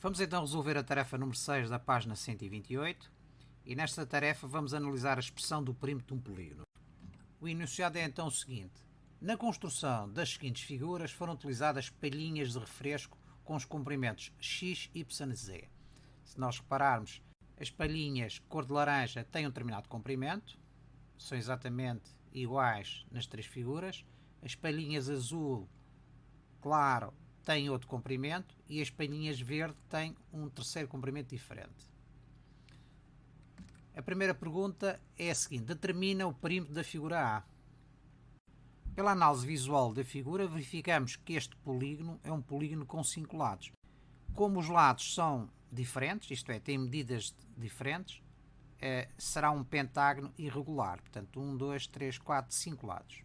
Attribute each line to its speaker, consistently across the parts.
Speaker 1: Vamos então resolver a tarefa número 6 da página 128 e nesta tarefa vamos analisar a expressão do perímetro de um polígono. O enunciado é então o seguinte: na construção das seguintes figuras foram utilizadas palhinhas de refresco com os comprimentos x, y e z. Se nós repararmos, as palhinhas cor de laranja têm um determinado comprimento, são exatamente iguais nas três figuras. As palhinhas azul claro têm outro comprimento e as palhinhas verde têm um terceiro comprimento diferente. A primeira pergunta é a seguinte: determina o perímetro da figura A. Pela análise visual da figura, verificamos que este polígono é um polígono com 5 lados. Como os lados são diferentes, isto é, têm medidas diferentes, será um pentágono irregular. Portanto, 1, 2, 3, 4, 5 lados.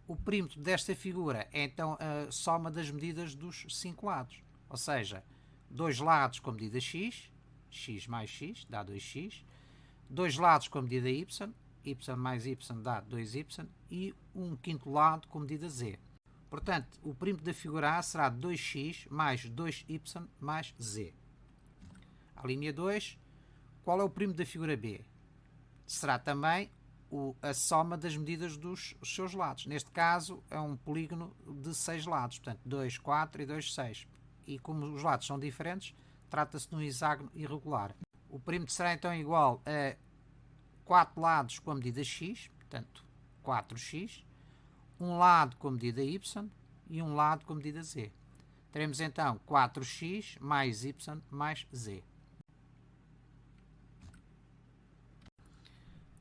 Speaker 1: O perímetro desta figura é então a soma das medidas dos 5 lados. Ou seja, 2 lados com a medida x, x mais x dá 2x, 2 lados com a medida y, y mais y dá 2y, e um quinto lado com a medida z. Portanto, o perímetro da figura A será 2x mais 2y mais z. A linha 2, qual é o perímetro da figura B? Será também a soma das medidas dos seus lados. Neste caso, é um polígono de 6 lados, portanto, 2, 4 e 2, 6. E como os lados são diferentes, trata-se de um hexágono irregular. O perímetro será então igual a 4 lados com a medida x, portanto, 4x, um lado com a medida y e um lado com a medida z. Teremos então 4x mais y mais z.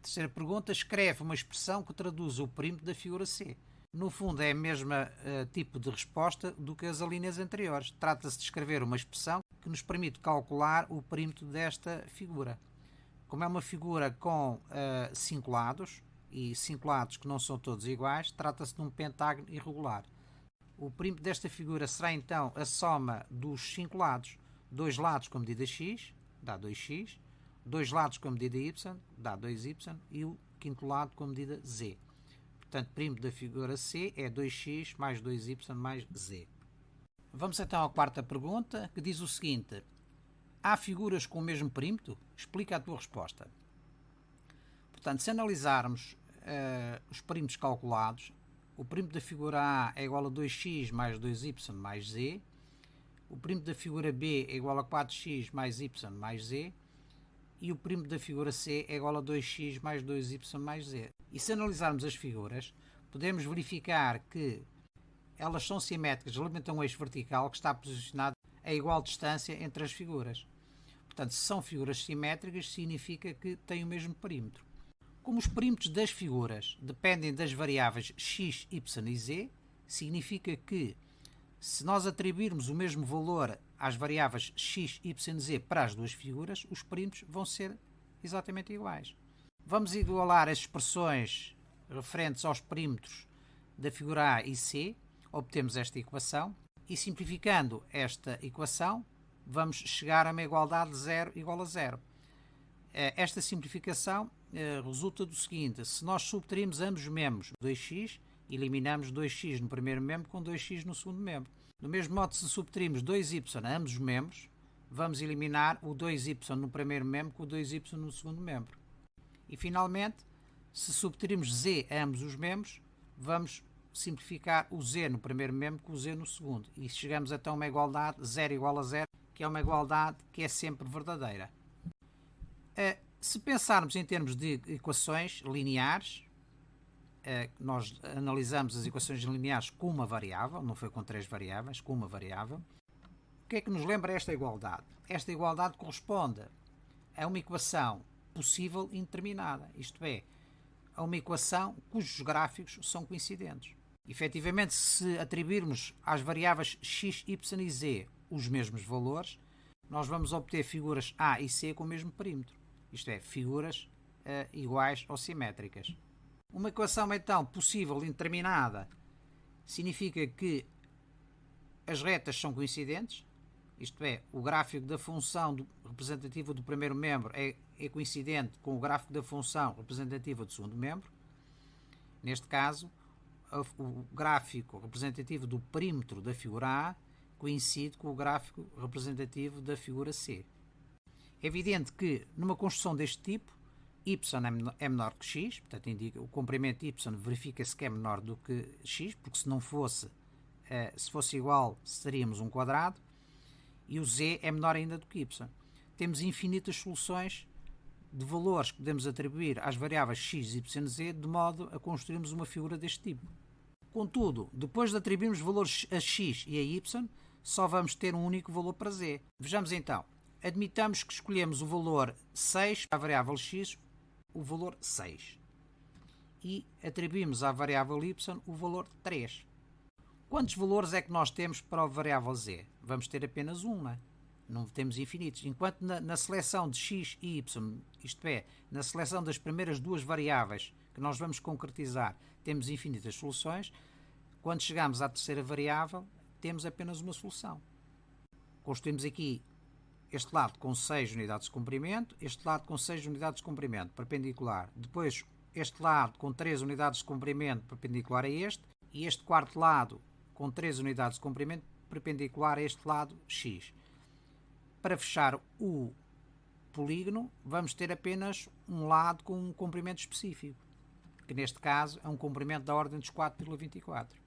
Speaker 1: Terceira pergunta: escreve uma expressão que traduz o perímetro da figura C. No fundo é o mesmo tipo de resposta do que as alíneas anteriores. Trata-se de escrever uma expressão que nos permite calcular o perímetro desta figura. Como é uma figura com 5 lados, e 5 lados que não são todos iguais, trata-se de um pentágono irregular. O perímetro desta figura será então a soma dos 5 lados. 2 lados com a medida x, dá 2x, 2 lados com a medida y, dá 2y, e o quinto lado com a medida z. Portanto, o perímetro da figura C é 2x mais 2y mais z. Vamos então à quarta pergunta, que diz o seguinte: há figuras com o mesmo perímetro? Explica a tua resposta. Portanto, se analisarmos os perímetros calculados, o perímetro da figura A é igual a 2x mais 2y mais z, o perímetro da figura B é igual a 4x mais y mais z, e o perímetro da figura C é igual a 2x mais 2y mais z. E se analisarmos as figuras, podemos verificar que elas são simétricas, alimentam um eixo vertical que está posicionado a igual distância entre as figuras. Portanto, se são figuras simétricas, significa que têm o mesmo perímetro. Como os perímetros das figuras dependem das variáveis x, y e z, significa que se nós atribuirmos o mesmo valor às variáveis x, y e z para as duas figuras, os perímetros vão ser exatamente iguais. Vamos igualar as expressões referentes aos perímetros da figura A e C, obtemos esta equação, e simplificando esta equação, vamos chegar a uma igualdade de 0 igual a 0. Esta simplificação resulta do seguinte: se nós subtrairmos ambos os membros 2x, eliminamos 2x no primeiro membro com 2x no segundo membro. Do mesmo modo, se subtrairmos 2y a ambos os membros, vamos eliminar o 2y no primeiro membro com o 2y no segundo membro. E finalmente, se subtrairmos z a ambos os membros, vamos simplificar o z no primeiro membro com o z no segundo. E chegamos até a uma igualdade 0 igual a 0, que é uma igualdade que é sempre verdadeira. Se pensarmos em termos de equações lineares, nós analisamos as equações lineares com uma variável, não foi com 3 variáveis, com uma variável. O que é que nos lembra esta igualdade? Esta igualdade corresponde a uma equação possível indeterminada, isto é, a uma equação cujos gráficos são coincidentes. Efetivamente, se atribuirmos às variáveis x, y e z os mesmos valores, nós vamos obter figuras A e C com o mesmo perímetro, isto é, figuras iguais ou simétricas. Uma equação então possível indeterminada significa que as retas são coincidentes, isto é, o gráfico da função representativa do primeiro membro é coincidente com o gráfico da função representativa do segundo membro. Neste caso, o gráfico representativo do perímetro da figura A coincide com o gráfico representativo da figura C. É evidente que numa construção deste tipo, y é menor que x, portanto indica o comprimento y verifica-se que é menor do que x, porque se não fosse, se fosse igual, seríamos um quadrado, e o z é menor ainda do que y. Temos infinitas soluções de valores que podemos atribuir às variáveis x, y, z, de modo a construirmos uma figura deste tipo. Contudo, depois de atribuirmos valores a x e a y, só vamos ter um único valor para z. Vejamos então. Admitamos que escolhemos o valor 6 para a variável x, o valor 6. E atribuímos à variável y o valor 3. Quantos valores é que nós temos para a variável z? Vamos ter apenas um, não temos infinitos. Enquanto na seleção de x e y, isto é, na seleção das primeiras duas variáveis que nós vamos concretizar, temos infinitas soluções, quando chegamos à terceira variável, temos apenas uma solução. Construímos aqui este lado com 6 unidades de comprimento, este lado com 6 unidades de comprimento, perpendicular. Depois, este lado com 3 unidades de comprimento, perpendicular a este, e este quarto lado com 3 unidades de comprimento, perpendicular a este lado x. Para fechar o polígono, vamos ter apenas um lado com um comprimento específico, que neste caso é um comprimento da ordem dos 4,24.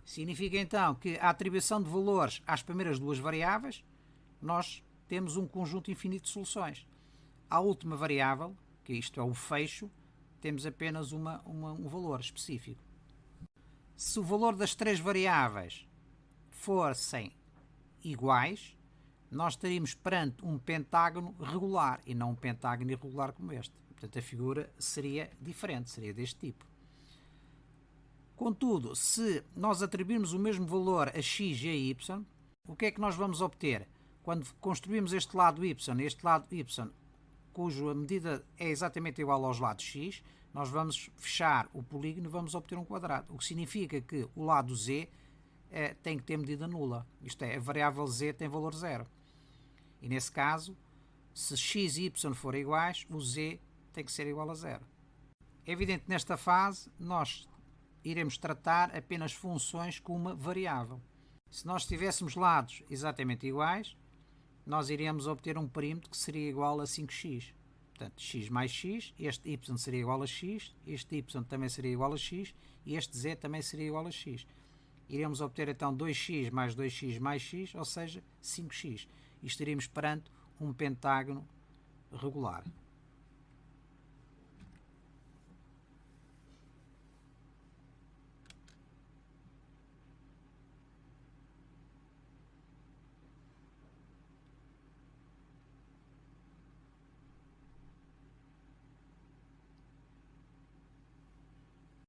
Speaker 1: Significa então que a atribuição de valores às primeiras duas variáveis, nós temos um conjunto infinito de soluções. À última variável, que isto é o fecho, temos apenas um valor específico. Se o valor das três variáveis fossem iguais, nós estaríamos perante um pentágono regular e não um pentágono irregular como este. Portanto, a figura seria diferente, seria deste tipo. Contudo, se nós atribuirmos o mesmo valor a x e a y, o que é que nós vamos obter? Quando construímos este lado y e este lado y, cuja medida é exatamente igual aos lados x, nós vamos fechar o polígono e vamos obter um quadrado. O que significa que o lado z tem que ter medida nula. Isto é, a variável z tem valor zero. E nesse caso, se x e y forem iguais, o z tem que ser igual a zero. É evidente que nesta fase nós iremos tratar apenas funções com uma variável. Se nós tivéssemos lados exatamente iguais, nós iremos obter um perímetro que seria igual a 5x. Portanto, x mais x, este y seria igual a x, este y também seria igual a x e este z também seria igual a x. Iremos obter então 2x mais 2x mais x, ou seja, 5x. E estaríamos perante um pentágono regular.